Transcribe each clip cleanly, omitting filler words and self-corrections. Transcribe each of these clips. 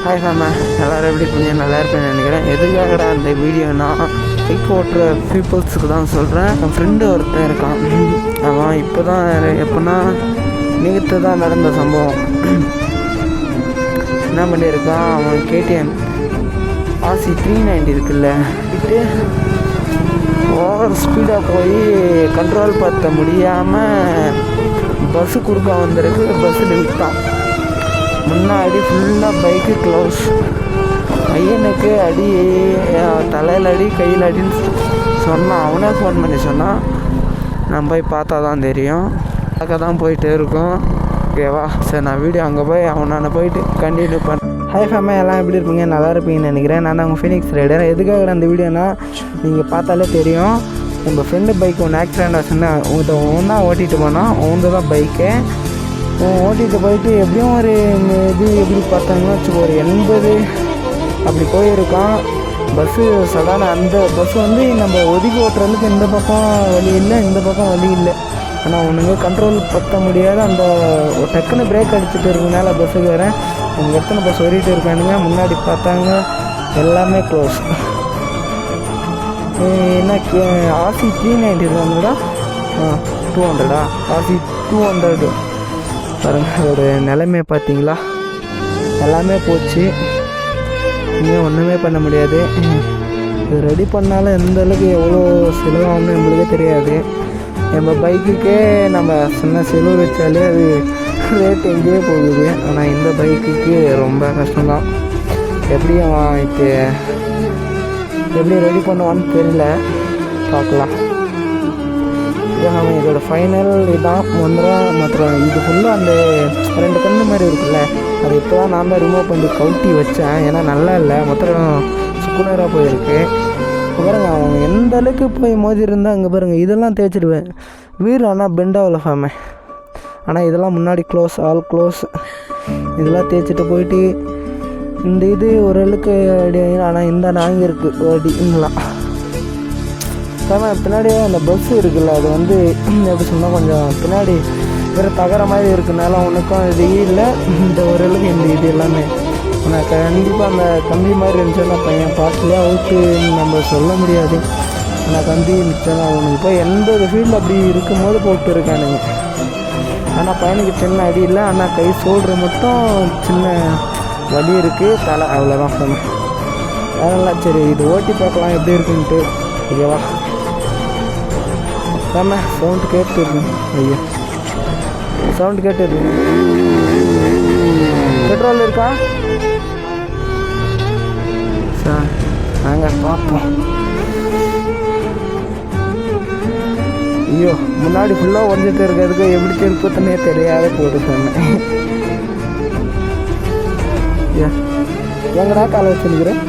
Hi FEMA, எல்லோரும் எப்படி கொஞ்சம் நல்லா இருப்பேன்னு நினைக்கிறேன். எதுக்காகடா அந்த வீடியோனா பைக் ஓட்டுற பீப்புள்ஸுக்கு தான் சொல்கிறேன். என் ஃப்ரெண்டு ஒருத்தன் இருக்கான். அவன் இப்போ தான் எப்போனா நேற்று தான் நடந்த சம்பவம். என்ன பண்ணியிருக்கான், அவன் கேடிஎம் RC 390 இருக்குல்ல, விட்டு ஓவர் ஸ்பீடாக போய் கண்ட்ரோல் பற்ற முடியாமல் பஸ்ஸு குறுக்க வந்திருக்கு. பஸ்ஸில் விட்டான். முன்னாடி ஃபுல்லாக பைக்கு க்ளோஸ். பையனுக்கு அடி, தலையில் அடி, கையில் அடின்னு சொன்னான். அவனே ஃபோன் பண்ணி சொன்னான். நான் போய் பார்த்தா தான் தெரியும். பார்க்க தான் போயிட்டே இருக்கோம். ஓகேவா, சரி நான் வீடியோ அங்கே போய் அவனை போயிட்டு கண்டினியூ பண்ணேன். ஹாய் ஃபேமா, எல்லாம் எப்படி இருப்பீங்க? நல்லா இருப்பீங்கன்னு நினைக்கிறேன். நான் உங்கள் ஃபீனிக்ஸ் ரைடர். எதுக்காக அந்த வீடியோனா நீங்கள் பார்த்தாலே தெரியும். நம்ம ஃப்ரெண்டு பைக் ஒன்று ஆக்சிடெண்ட் ஆச்சுன்னா ஒன்றா ஓட்டிகிட்டு போனால் ஒன்று தான் பைக்கு ஓட்டிகிட்டு போயிட்டு எப்படியும் ஒரு இது எப்படி பார்த்தாங்கன்னா ஒரு 80 அப்படி போயிருக்கான். பஸ்ஸு சடான அந்த பஸ் வந்து நம்ம ஒதுக்கி ஓட்டுறதுக்கு இந்த பக்கம் வழி இல்லை, இந்த பக்கம் வழி இல்லை. ஆனால் ஒன்றுங்க கண்ட்ரோல் பற்ற முடியாத அந்த டக்குன்னு பிரேக் அடிச்சுட்டு இருக்கனால பஸ்ஸுக்கு வரேன். அவங்க எத்தனை பஸ் ஓடிட்டு இருக்கானுங்க. முன்னாடி பார்த்தாங்க எல்லாமே க்ளோஸ். என்ன RC 390 இருக்காங்கடா, 200 RC 200 பாருங்க. அதோட நிலைமையை பார்த்தீங்களா, எல்லாமே போச்சு. இன்னும் ஒன்றுமே பண்ண முடியாது. இது ரெடி பண்ணாலும் எந்த அளவுக்கு எவ்வளோ செலவாகும்னு நம்மளுக்கே தெரியாது. நம்ம பைக்குக்கே நம்ம சின்ன செலவு வச்சாலே அது ரேட் எங்கேயே போகுது. ஆனால் இந்த பைக்குக்கு ரொம்ப கஷ்டம்தான். எப்படி அவன் இப்போ எப்படி ரெடி பண்ணுவான்னு தெரியல, பார்க்கலாம். அவன் இதோட ஃபைனல் இதான் மாத்திரம். இது ஃபுல்லாக அந்த 2 கண்ணு மாதிரி இருக்குல்ல, அது இப்போ தான் நான் தான் ரிமூவ் பண்ணி கவுட்டி வச்சேன். ஏன்னா நல்லா இல்லை, மொத்தம் சுக்குனராக போயிருக்கு. பாருங்க, அவங்க எந்த அளவுக்கு போய் மோதி இருந்தால் அங்கே பாருங்கள். இதெல்லாம் தேய்ச்சிடுவேன் வீடு. ஆனால் பெண்டாவில் ஃபேமே. ஆனால் இதெல்லாம் முன்னாடி க்ளோஸ், ஆல் க்ளோஸ். இதெல்லாம் தேய்ச்சிட்டு போயிட்டு இந்த இது ஓரளவுக்கு அடி. ஆனால் இந்த நாங்கள் இருக்குது அடிங்களாம். பின்னாடியே அந்த பஸ்ஸு இருக்குல்ல, அது வந்து எப்படி சொன்னால் கொஞ்சம் பின்னாடி வேறு தகர மாதிரி இருக்குனால உனக்கும் இது இல்லை. இந்த ஓரளவுக்கு இந்த இது எல்லாமே ஆனால் கண்டிப்பாக அந்த கம்பி மாதிரி இருந்துச்சுன்னா பையன் பாட்டிலே அவுட்டு நம்ம சொல்ல முடியாது. ஆனால் கம்பி இருந்துச்சுன்னா அவனுக்கு போய் எந்த ஒரு ஃபீல்டு அப்படி இருக்கும்போது போட்டு இருக்கானுங்க. ஆனால் பையனுக்கு சின்ன அடி இல்லை. ஆனால் கை சோல்ட்ரு மட்டும் சின்ன வலி இருக்குது, தலை அவ்வளோதான் சொன்னேன். அதெல்லாம் சரி, இது ஓட்டி பார்க்கலாம் எப்படி இருக்குன்ட்டு. ஓகேவா, ஆமா சவுண்டு கேட்டு இருக்கு. ஐயோ, சவுண்டு கேட்டு இருக்கு. பெட்ரோல் இருக்கா சார்? நாங்கள் பார்ப்போம். ஐயோ, முன்னாடி ஃபுல்லாக ஒழிஞ்சிட்டு இருக்கிறதுக்கு எப்படி திருப்பத்தனே தெரியாத போட்டு சொன்னேன். எங்கடா காலை வச்சுருக்கிறேன்.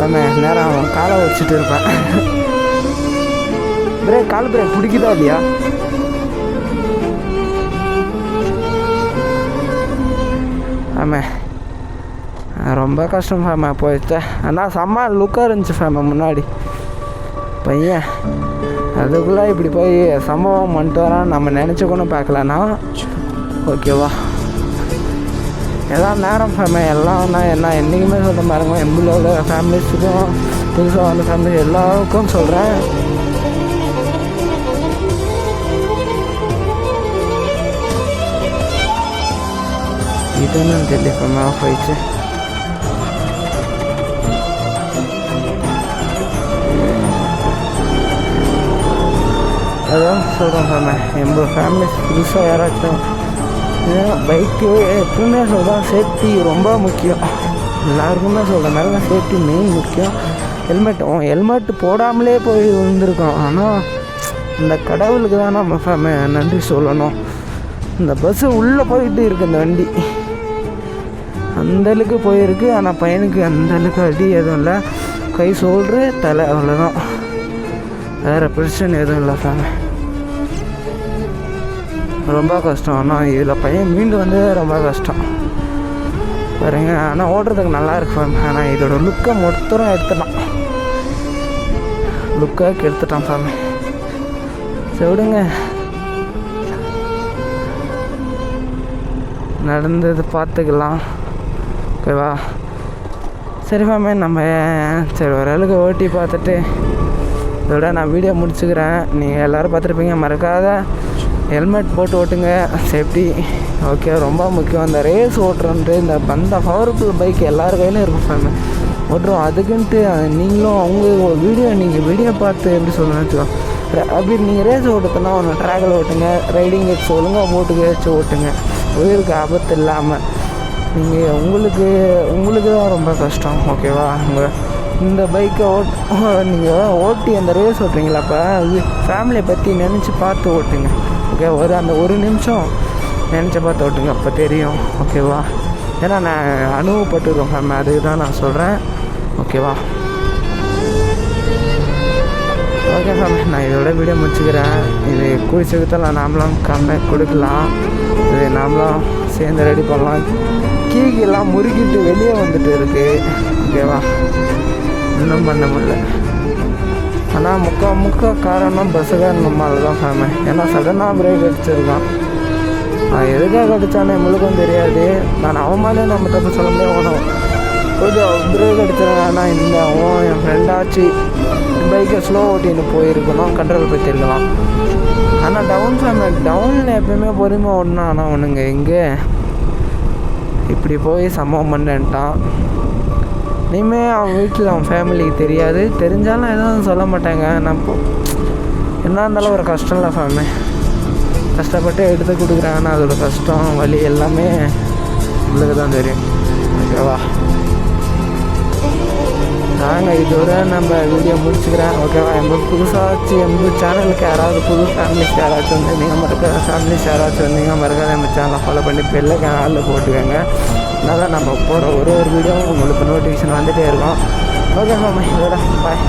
ஆமாம், நேரம் அவன் காலை வச்சுட்டு இருப்பேன். பிரேக், கால் பிரேக் பிடிக்குதா இல்லையா? ஆமாம், ரொம்ப கஷ்டம் ஃபேமா போயிடுச்சு. ஆனால் செம்ம லுக்காக இருந்துச்சு ஃபேமா முன்னாடி பையன். அதுக்குள்ளே இப்படி போய் சம்பவம் பண்ணிட்டு வரான் நம்ம நினச்சிக்கொன்னு பார்க்கலன்னா. ஓகேவா, எல்லாம் நேரம் ஃபேமே. எல்லாம் என்ன என்றைக்குமே சொல்கிற பாருங்க, எம்பளோட ஃபேமிலிஸுக்கும் புதுசாக வந்த ஃபேமிலி எல்லாருக்கும் சொல்கிறேன். இது என்னன்னு தெரியல ஃபேமே, ஆஃப் ஆயிடுச்சு. அதான் சொல்கிறேன் ஃபேமே, எங்கள் ஃபேமிலிஸ் புதுசாக யாராச்சும் பைக்கு எப்பவுமே சொல்கிறேன், சேஃப்டி ரொம்ப முக்கியம். எல்லாருக்குமே சொல்கிறேன், நிறைய சேஃப்டி மெயின் முக்கியம். ஹெல்மெட் போடாமலே போய் விழுந்திருக்கோம். ஆனால் இந்த கடவுளுக்கு தான் நம்ம ஃபேமே நன்றி சொல்லணும். இந்த பஸ்ஸு உள்ளே போயிட்டு இருக்குது, இந்த வண்டி அந்தளவுக்கு போயிருக்கு. ஆனால் பையனுக்கு அந்தளவுக்கு அடி எதுவும் இல்லை, கை சோல்ட்ரு தலை அவ்வளோதான், வேறு பிரச்சனை எதுவும் இல்லை ஃபேமே. ரொம்ப கஷ்டம். ஆனால் இதில் பையன் மீண்டு வந்து ரொம்ப கஷ்டம் பாருங்க. ஆனால் ஓடுறதுக்கு நல்லா இருக்கு ஃபேம். ஆனால் இதோட லுக்கை மொத்தம் எடுத்துட்டான், லுக்காக எடுத்துட்டான் ஃபேம். சரி விடுங்க. நடந்தது பார்த்துக்கலாம். ஓகேவா? சரி ஃபேமே, நம்ம சரி ஓரளவுக்கு ஓட்டி பார்த்துட்டு இதோட நான் வீடியோ முடிச்சுக்கிறேன். நீங்கள் எல்லோரும் பார்த்துருப்பீங்க. மறக்காத ஹெல்மெட் போட்டு ஓட்டுங்க, சேஃப்டி ஓகே ரொம்ப முக்கியம். அந்த ரேஸ் ஓட்டுறன்ட்டு இந்த பவர்ஃபுல் பைக் எல்லார் கையிலும் இருக்கும் ஃபேமே, ஓட்டுறோம். அதுக்குன்ட்டு நீங்களும் அவங்க வீடியோ பார்த்து எப்படி சொல்லணும்னு வச்சுக்கோ, அப்படி நீங்கள் ரேஸ் ஓட்டுனா ஒன்று ட்ராக்கில் ஓட்டுங்க, ரைடிங் எக்ஸ் ஒழுங்காக போட்டுக்க வச்சு ஓட்டுங்க, உயிருக்கு ஆபத்து இல்லாமல். நீங்கள் உங்களுக்கு தான் ரொம்ப கஷ்டம். ஓகேவா? இந்த பைக்கை நீங்கள் ஓட்டி அந்த ரேஸ் ஓட்டுறீங்களா, அப்போ ஃபேமிலியை பற்றி நினச்சி பார்த்து ஓட்டுங்க. ஓகே, அந்த ஒரு நிமிஷம் நினச்ச பார்த்து ஓட்டுங்க, அப்போ தெரியும். ஓகேவா? ஏன்னா நான் அனுபவப்பட்டுருக்கோம் ஃபேமிலி, அதுக்கு தான் நான் சொல்கிறேன். ஓகேவா? ஓகே ஃபேமிலி, நான் இதோட வீடியோ முடிச்சுக்கிறேன். இது குடிச்சதுக்கெல்லாம் நாமளும் கம்பேக் கொடுக்கலாம், இது நாமளும் சேர்ந்து ரெடி பண்ணலாம். கீழெல்லாம் முறுக்கிட்டு வெளியே வந்துட்டு இருக்குது. ஓகேவா? இன்னும் பண்ண முடியல. ஆனால் முக்கா காரணம் பஸ்ஸுக்காரன் நம்மளால் தான் ஃபேமே. ஏன்னா சடனாக பிரேக் அடிச்சிருக்கான். எதுக்காக அடித்தானே முழுக்கும் தெரியாது. நான் அவன் மேலே நம்ம தப்பு சொல்ல முடியாது. கொஞ்சம் பிரேக் அடிச்சிருக்கானா இல்லை, அவன் என் ஃப்ரெண்டாச்சு பைக்கை ஸ்லோ ஓட்டின்னு போயிருக்கணும், கண்ட்ரோல் பற்றிருக்கலாம். ஆனால் டவுனில் எப்போயுமே பொறுமையாக ஓடணும். ஆனால் ஒன்றுங்க இங்கே இப்படி போய் சம்பவம் பண்ணிட்டான். இனிமேல் அவன் வீட்டில் அவன் ஃபேமிலிக்கு தெரியாது, தெரிஞ்சாலும் எதுவும் சொல்ல மாட்டாங்க. நம்ம என்ன இருந்தாலும் ஒரு கஷ்டம் இல்லை ஃபேமே, கஷ்டப்பட்டு எடுத்து கொடுக்குறாங்கன்னா அதோட கஷ்டம் வலி எல்லாமே உங்களுக்கு தான் தெரியும். ஓகேவா? நாங்கள் இதோட நம்ம வீடியோ முடிச்சுக்கிறேன். ஓகேவா? புதுசாச்சு சேனலுக்கு யாராவது புது ஃபேமிலிஸ் யாராச்சும் வந்து நீங்கள் மறக்காத ஃபேமிலிஸ் யாராச்சும் வந்தீங்க மறக்காத நம்ம சேனலை ஃபாலோ பண்ணி பெல்ல ஆளில் போட்டுக்கோங்க. அதனால் தான் நம்ம போகிற ஒரு வீடியோவும் உங்களுக்கு நோட்டிஃபிகேஷன் வந்துகிட்டே இருக்கும். ஓகே மேம், இதோட பாய்.